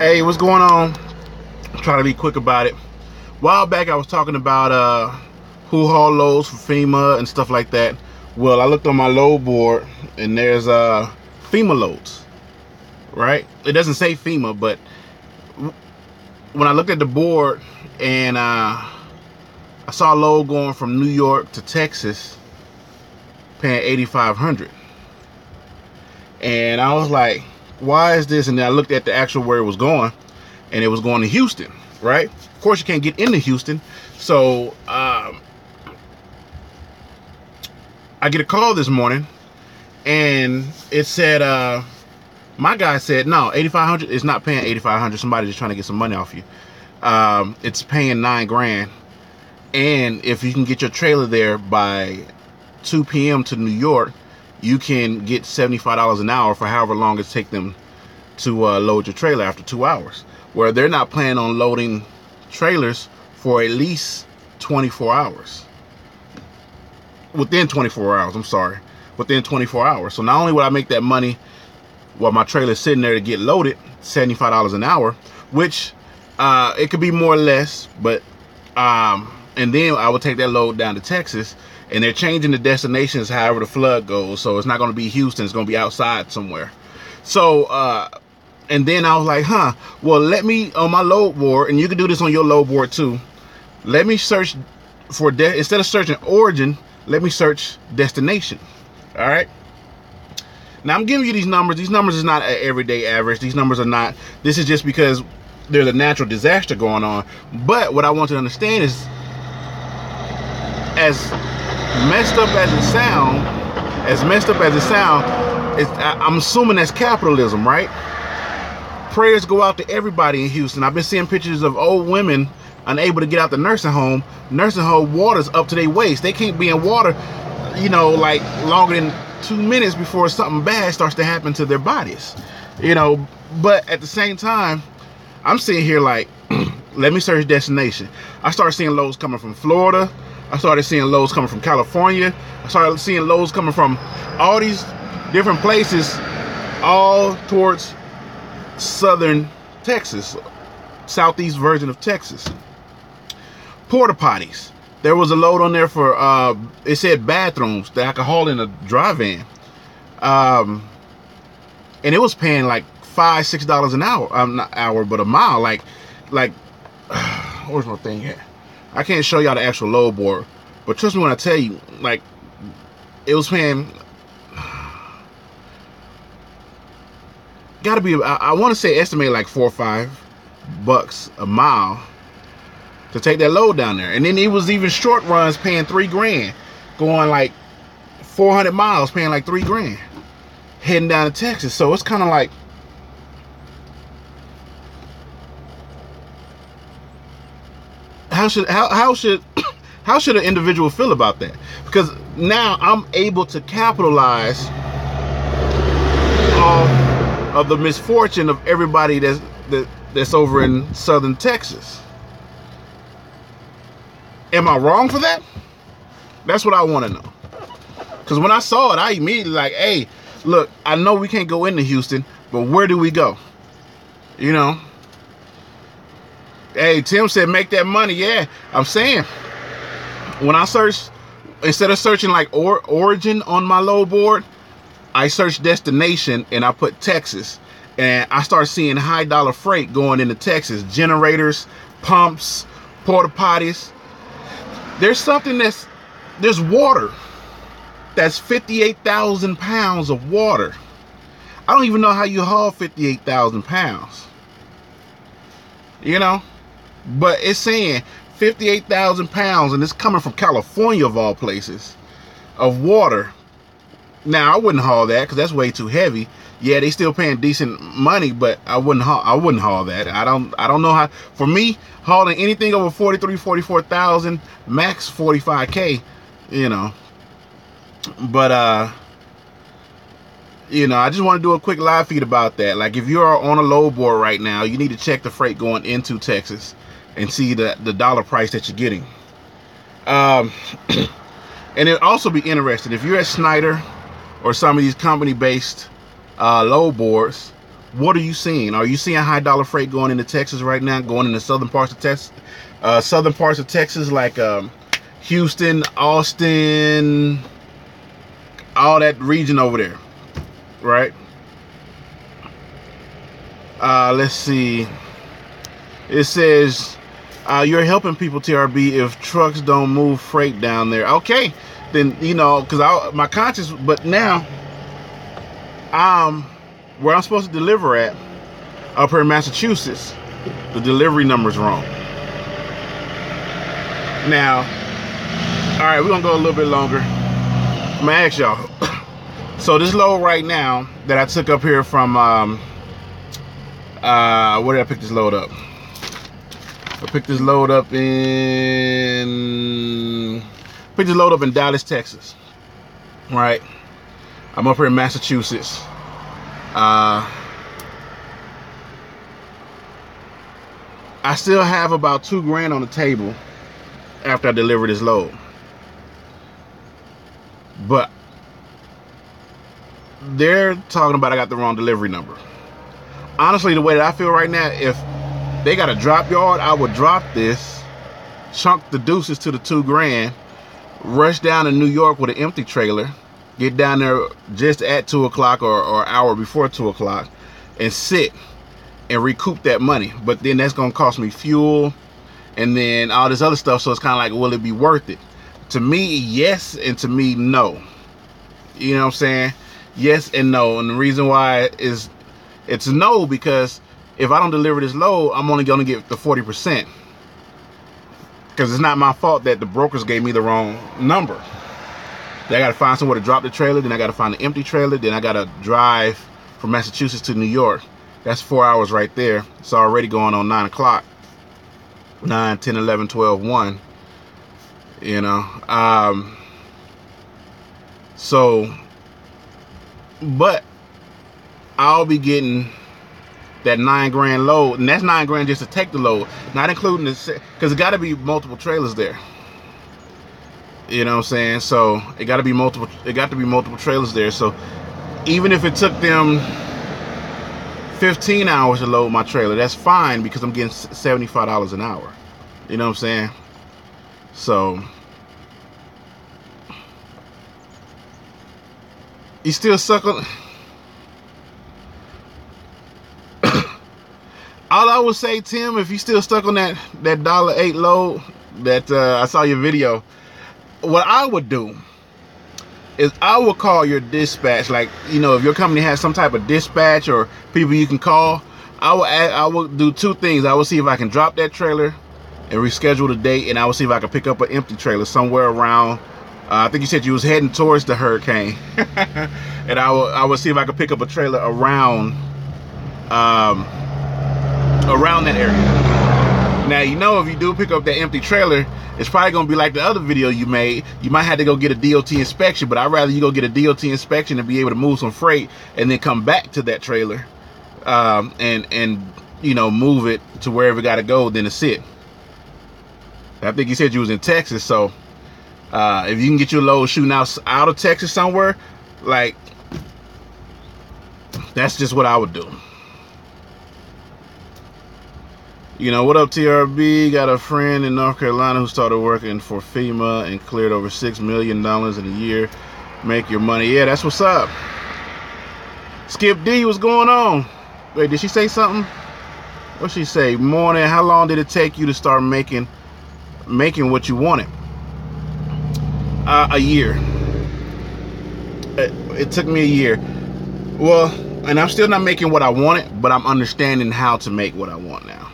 Hey, what's going on? I'm trying to be quick about it. A while back I was talking about who haul loads for FEMA and stuff like that. Well, I looked on my load board and there's FEMA loads, right? It doesn't say FEMA, but when I looked at the board and I saw a load going from New York to Texas paying $8,500, and I was like, why is this? And then I looked at the actual where it was going, and it was going to Houston, right? Of course you can't get into Houston, so I get a call this morning and it said my guy said no, $8,500 is not paying $8,500. Somebody's just trying to get some money off you. It's paying $9 grand, and if you can get your trailer there by 2 p.m. to New York, you can get $75 an hour for however long it takes them to load your trailer after 2 hours. Where they're not planning on loading trailers for at least 24 hours. Within 24 hours, I'm sorry. Within 24 hours. So not only would I make that money while my trailer's sitting there to get loaded, $75 an hour, which it could be more or less, but and then I would take that load down to Texas, and they're changing the destinations however the flood goes, so it's not going to be Houston, it's going to be outside somewhere. So and then I was like, well, let me on my load board, and you can do this on your load board too, let me search for instead of searching origin, let me search destination. All right, now I'm giving you these numbers. These numbers is not an everyday average. These numbers are not, this is just because there's a natural disaster going on. But what I want you to understand is, as messed up as it sounds, I'm assuming that's capitalism, right? Prayers go out to everybody in Houston. I've been seeing pictures of old women unable to get out the nursing home. Nursing home water's up to their waist. They can't be in water, you know, like longer than 2 minutes before something bad starts to happen to their bodies, you know. But at the same time, I'm sitting here like, let me search destination. I started seeing loads coming from Florida. I started seeing loads coming from California. I started seeing loads coming from all these different places, all towards southern Texas, southeast version of Texas. Porta potties. There was a load on there for, it said bathrooms that I could haul in a dry van. And it was paying like $5, $6 an hour. Not hour, but a mile. Like, where's my thing at? I can't show y'all the actual load board, but trust me when I tell you, like, it was paying, gotta be, I want to say estimate like $4 or $5 a mile to take that load down there. And then it was even short runs paying $3 grand, going like 400 miles paying like $3 grand, heading down to Texas. So it's kind of like, how should an individual feel about that? Because now I'm able to capitalize off of the misfortune of everybody that's over in southern Texas. Am I wrong for that? That's what I want to know. Because when I saw it, I immediately like, hey, look, I know we can't go into Houston, but where do we go? You know? Hey, Tim said make that money. Yeah, I'm saying, when I search, instead of searching like origin on my load board, I search destination and I put Texas, and I start seeing high dollar freight going into Texas. Generators, pumps, porta potties. There's water that's 58,000 pounds of water. I don't even know how you haul 58,000 pounds, you know, but it's saying 58,000 pounds, and it's coming from California of all places, of water. Now I wouldn't haul that because that's way too heavy. Yeah, they still paying decent money, but I wouldn't haul that. I don't know how. For me, hauling anything over 43, 44,000, max 45K, you know. But you know, I just want to do a quick live feed about that. Like, if you are on a load board right now, you need to check the freight going into Texas and see the dollar price that you're getting. And it'll also be interesting if you're at Snyder or some of these company-based load boards, What are you seeing? Are you seeing high dollar freight going into Texas right now, going into southern parts of Texas, like Houston, Austin, all that region over there, right? Let's see. It says you're helping people, TRB, if trucks don't move freight down there. Okay, then, you know, because my conscience, but now where I'm supposed to deliver at, up here in Massachusetts, the delivery number's wrong. Now, all right, we're gonna go a little bit longer. I'm gonna ask y'all. So this load right now that I took up here from where did I pick this load up? I picked this load up in Dallas, Texas. Right? I'm up here in Massachusetts. I still have about $2,000 on the table after I deliver this load. But they're talking about I got the wrong delivery number. Honestly, the way that I feel right now, if they got a drop yard, I would drop this, chunk the deuces to the $2,000, rush down to New York with an empty trailer, get down there just at 2 o'clock or an hour before 2 o'clock, and sit and recoup that money. But then that's gonna cost me fuel and then all this other stuff. So it's kind of like, will it be worth it? To me, yes, and to me, no. You know what I'm saying? Yes and no. And the reason why is it's no, because if I don't deliver this load, I'm only gonna get the 40%. Because it's not my fault that the brokers gave me the wrong number. I gotta find somewhere to drop the trailer, then I gotta find an empty trailer, then I gotta drive from Massachusetts to New York. That's 4 hours right there. It's already going on 9 o'clock. 9, 10, 11, 12, 1. You know. So, but I'll be getting that $9,000 load, and that's $9,000 just to take the load, not including the, because it got to be multiple trailers there. You know what I'm saying? So it got to be multiple. It got to be multiple trailers there. So even if it took them 15 hours to load my trailer, that's fine, because I'm getting $75 an hour. You know what I'm saying? So you still suck on. All I would say, Tim, if you still stuck on that $1.08 load, that I saw your video, what I would do is I would call your dispatch. Like, you know, if your company has some type of dispatch or people you can call, I would do two things. I would see if I can drop that trailer and reschedule the date, and I would see if I can pick up an empty trailer somewhere around. I think you said you was heading towards the hurricane, and I would see if I could pick up a trailer around that area. Now, you know, if you do pick up that empty trailer, it's probably gonna be like the other video you made. You might have to go get a DOT inspection, but I'd rather you go get a DOT inspection and be able to move some freight and then come back to that trailer and you know, move it to wherever it gotta go than to sit. I think you said you was in Texas, so if you can get your load shooting out of Texas somewhere, like, that's just what I would do. You know, what up, TRB? Got a friend in North Carolina who started working for FEMA and cleared over $6 million in a year. Make your money. Yeah, that's what's up. Skip D, what's going on? Wait, did she say something? What'd she say? Morning, how long did it take you to start making what you wanted? A year. It took me a year. Well, and I'm still not making what I wanted, but I'm understanding how to make what I want now.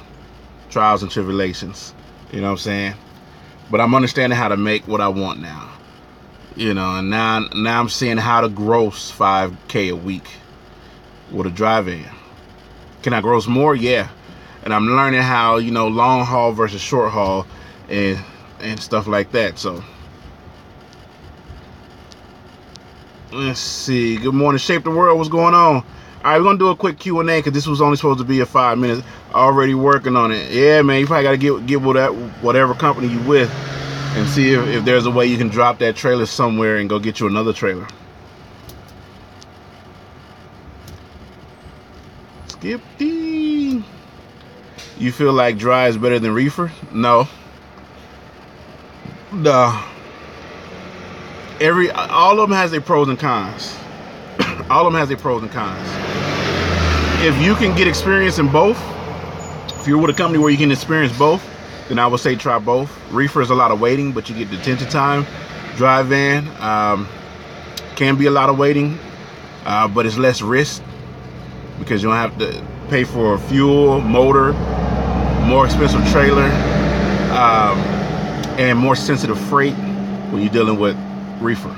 Trials and tribulations, you know what I'm saying? But I'm understanding how to make what I want now. You know, and now I'm seeing how to gross $5K a week with a drive-in. Can I gross more? Yeah. And I'm learning how, you know, long haul versus short haul and stuff like that. So let's see. Good morning, Shape the World. What's going on? All right, we're gonna do a quick Q&A because this was only supposed to be a 5 minutes. Already working on it. Yeah, man, you probably gotta get with that whatever company you with and see if there's a way you can drop that trailer somewhere and go get you another trailer. Skip D. You feel like dry is better than reefer? No. No. All of them has their pros and cons. All of them has their pros and cons. If you can get experience in both, if you're with a company where you can experience both, then I would say try both. Reefer is a lot of waiting, but you get detention time. Dry van can be a lot of waiting, but it's less risk because you don't have to pay for fuel, motor, more expensive trailer, and more sensitive freight when you're dealing with reefer.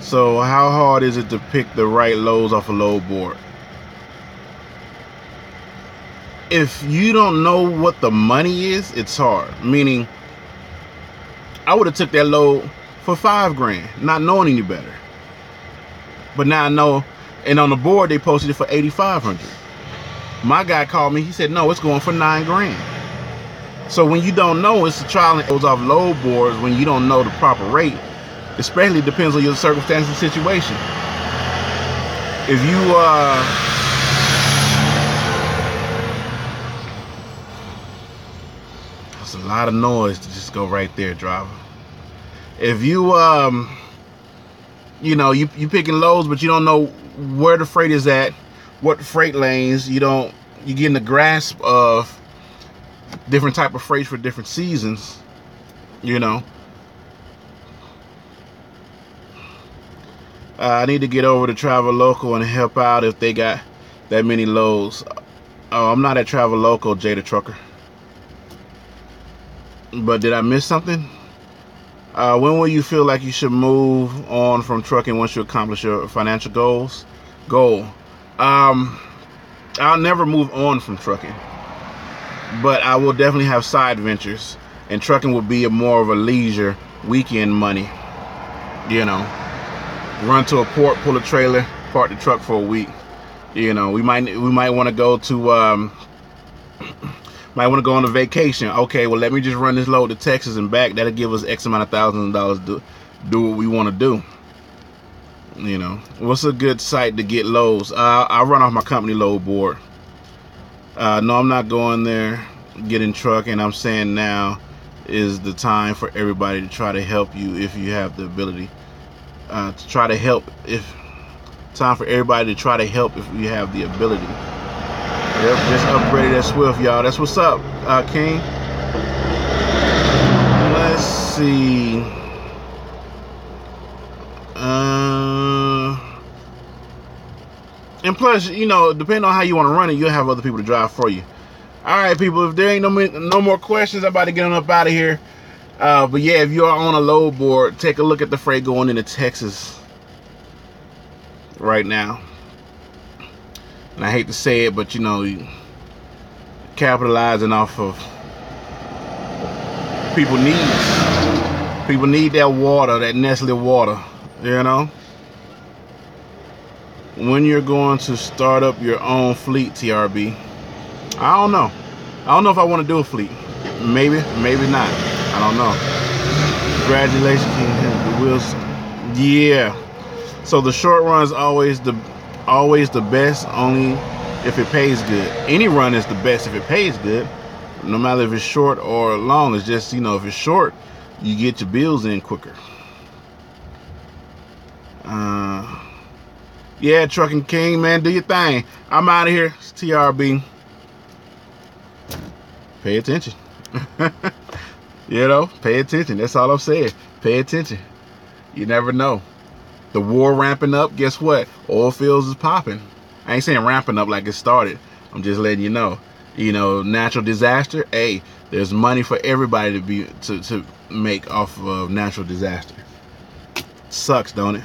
So how hard is it to pick the right loads off a load board? If you don't know what the money is, it's hard. Meaning, I would have took that load for $5 grand, not knowing any better. But now I know, and on the board they posted it for $8,500. My guy called me. He said, "No, it's going for $9 grand." So when you don't know, it's a trial and goes off load boards when you don't know the proper rate. Especially depends on your circumstances and situation. If you that's a lot of noise to just go right there, driver. If you you know, you picking loads, but you don't know where the freight is at, what freight lanes, you getting the grasp of different type of freight for different seasons, you know. I need to get over to Travel Local and help out if they got that many loads. Oh, I'm not at Travel Local, Jay the Trucker. But did I miss something? When will you feel like you should move on from trucking once you accomplish your financial goal? I'll never move on from trucking, but I will definitely have side ventures, and trucking will be more of a leisure weekend money. You know, run to a port, pull a trailer, park the truck for a week. You know, we might want to go to might want to go on a vacation. Okay, well, let me just run this load to Texas and back. That'll give us X amount of thousands of dollars to do what we want to do. You know, what's a good site to get loads? I run off my company load board. No, I'm not going there getting truck, and I'm saying now is the time for everybody to try to help you if you have the ability to try to help. Time for everybody to try to help if you have the ability. Yep, just upgraded that Swift, y'all. That's what's up, King. Let's see. And plus, you know, depending on how you want to run it, you'll have other people to drive for you. All right, people, if there ain't no more questions, I'm about to get on up out of here. But yeah, if you are on a load board, take a look at the freight going into Texas right now. And I hate to say it, but you know, capitalizing off of people needs. People need that water, that Nestle water, you know. When you're going to start up your own fleet, TRB, I don't know. I don't know if I want to do a fleet. Maybe, maybe not. I don't know. Congratulations, King Wilson. Yeah. So the short run is always the best, only if it pays good. Any run is the best if it pays good, no matter if it's short or long. It's just, you know, if it's short, you get your bills in quicker. Yeah, Trucking King, man, do your thing. I'm out of here. It's TRB. Pay attention. You know, pay attention. That's all I'm saying. Pay attention. You never know. The war ramping up, guess what? Oil fields is popping. I ain't saying ramping up like it started. I'm just letting you know. You know, natural disaster, hey, there's money for everybody to make off of natural disaster. Sucks, don't it?